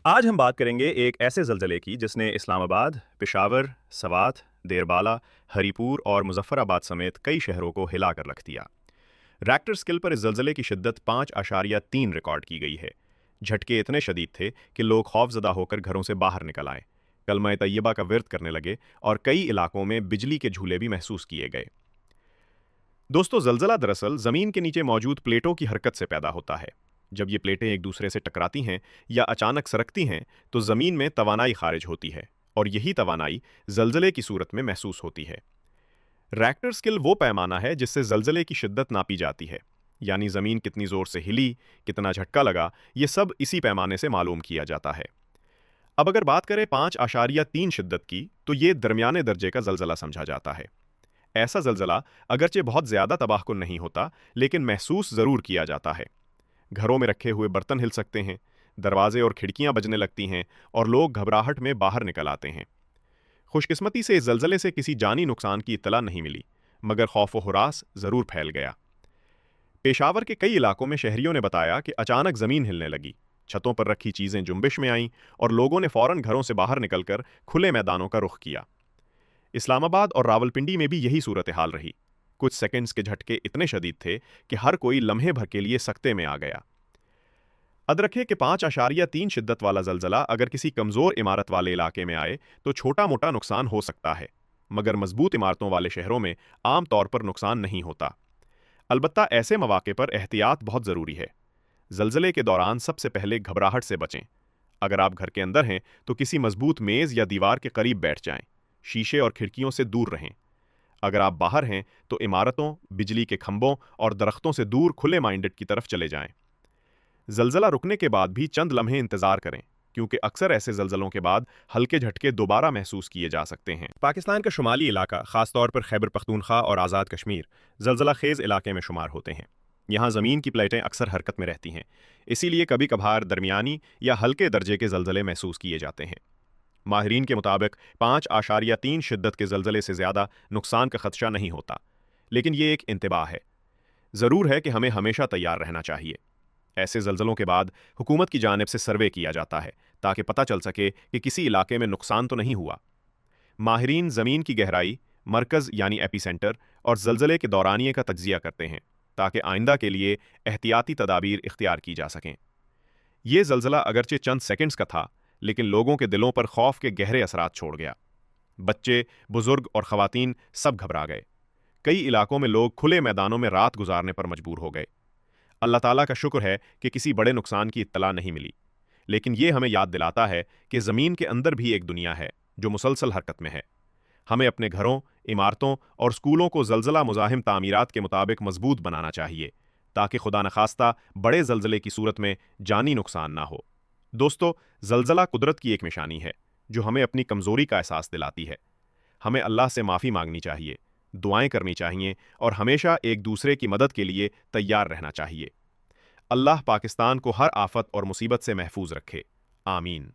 आज हम बात करेंगे एक ऐसे ज़लज़ले की जिसने इस्लामाबाद, पेशावर, सवात, देरबाला, हरीपुर और मुज़फ़्फ़राबाद समेत कई शहरों को हिला कर रख दिया। रैक्टर स्केल पर इस ज़लज़ले की शिद्दत 5.3 रिकॉर्ड की गई है। झटके इतने शदीद थे कि लोग खौफज़दा होकर घरों से बाहर निकल आए, कलमा तैयबा का विर्द करने लगे और कई इलाकों में बिजली के झूले भी महसूस किए गए। दोस्तों, ज़लज़ला दरअसल ज़मीन के नीचे मौजूद प्लेटों की हरकत से पैदा होता है। जब ये प्लेटें एक दूसरे से टकराती हैं या अचानक सरकती हैं, तो ज़मीन में तवानाई खारिज होती है और यही तवानाई ज़लज़ले की सूरत में महसूस होती है। रैक्टर स्केल वो पैमाना है जिससे ज़लज़ले की शिद्दत नापी जाती है, यानी ज़मीन कितनी ज़ोर से हिली, कितना झटका लगा, ये सब इसी पैमाने से मालूम किया जाता है। अब अगर बात करें 5.3 शिद्दत की, तो ये दरमियाने दर्जे का ज़लज़ला समझा जाता है। ऐसा ज़लज़ला अगरचे बहुत ज़्यादा तबाहकुन नहीं होता, लेकिन महसूस ज़रूर किया जाता है। घरों में रखे हुए बर्तन हिल सकते हैं, दरवाजे और खिड़कियां बजने लगती हैं और लोग घबराहट में बाहर निकल आते हैं। खुशकिस्मती से इस ज़लज़ले से किसी जानी नुकसान की इत्तला नहीं मिली, मगर खौफ व हुरास ज़रूर फैल गया। पेशावर के कई इलाकों में शहरियों ने बताया कि अचानक ज़मीन हिलने लगी, छतों पर रखी चीज़ें जुंबिश में आईं और लोगों ने फ़ौरन घरों से बाहर निकलकर खुले मैदानों का रुख किया। इस्लामाबाद और रावलपिंडी में भी यही सूरत हाल रही। कुछ सेकंड्स के झटके इतने शदीद थे कि हर कोई लम्हे भर के लिए सकते में आ गया। अदरखे के 5.3 शिद्दत वाला ज़लज़ला अगर किसी कमज़ोर इमारत वाले इलाके में आए तो छोटा मोटा नुकसान हो सकता है, मगर मजबूत इमारतों वाले शहरों में आम तौर पर नुकसान नहीं होता। अलबत्ता ऐसे मौके पर एहतियात बहुत ज़रूरी है। ज़लज़ले के दौरान सबसे पहले घबराहट से बचें। अगर आप घर के अंदर हैं तो किसी मजबूत मेज़ या दीवार के करीब बैठ जाएं। शीशे और खिड़कियों से दूर रहें। अगर आप बाहर हैं तो इमारतों, बिजली के खंभों और दरख्तों से दूर खुले माइंडेड की तरफ चले जाएं। ज़लज़ला रुकने के बाद भी चंद लम्हे इंतज़ार करें, क्योंकि अक्सर ऐसे ज़लज़लों के बाद हल्के झटके दोबारा महसूस किए जा सकते हैं। पाकिस्तान का शुमाली इलाका, ख़ासतौर पर खैबर पख्तूनख्वा और आज़ाद कश्मीर, ज़लज़ला खेज़ इलाके में शुमार होते हैं। यहाँ ज़मीन की प्लेटें अक्सर हरकत में रहती हैं, इसीलिए कभी कभार दरमियानी या हल्के दर्जे के ज़लज़ले महसूस किए जाते हैं। माहिरीन के मुताबिक 5.3 शिद्दत के ज़लज़ले से ज़्यादा नुकसान का खदशा नहीं होता, लेकिन ये एक इंतबाह है। ज़रूर है कि हमें हमेशा तैयार रहना चाहिए। ऐसे ज़लज़लों के बाद हुकूमत की जानिब से सर्वे किया जाता है ताकि पता चल सके कि किसी इलाके में नुकसान तो नहीं हुआ। माहिरीन ज़मीन की गहराई, मरकज़ यानी एपीसेंटर और ज़लज़ले के दौरानिए का तज्ज़िया करते हैं ताकि आइंदा के लिए एहतियाती तदाबीर इख्तियार की जा सकें। ये ज़लज़ला अगरचे चंद सेकंड्स का था, लेकिन लोगों के दिलों पर खौफ के गहरे असरात छोड़ गया। बच्चे, बुजुर्ग और ख़वातीन सब घबरा गए। कई इलाकों में लोग खुले मैदानों में रात गुजारने पर मजबूर हो गए। अल्लाह ताला का शुक्र है कि किसी बड़े नुकसान की इत्तला नहीं मिली, लेकिन ये हमें याद दिलाता है कि ज़मीन के अंदर भी एक दुनिया है जो मुसलसल हरकत में है। हमें अपने घरों, इमारतों और स्कूलों को ज़लज़ला मुज़ाहिम तामीरात के मुताबिक मजबूत बनाना चाहिए, ताकि खुदा न खास्ता बड़े ज़लज़ले की सूरत में जानी नुकसान ना हो। दोस्तों, ज़लज़ला कुदरत की एक निशानी है जो हमें अपनी कमज़ोरी का एहसास दिलाती है। हमें अल्लाह से माफ़ी मांगनी चाहिए, दुआएं करनी चाहिए और हमेशा एक दूसरे की मदद के लिए तैयार रहना चाहिए। अल्लाह पाकिस्तान को हर आफत और मुसीबत से महफूज रखे। आमीन।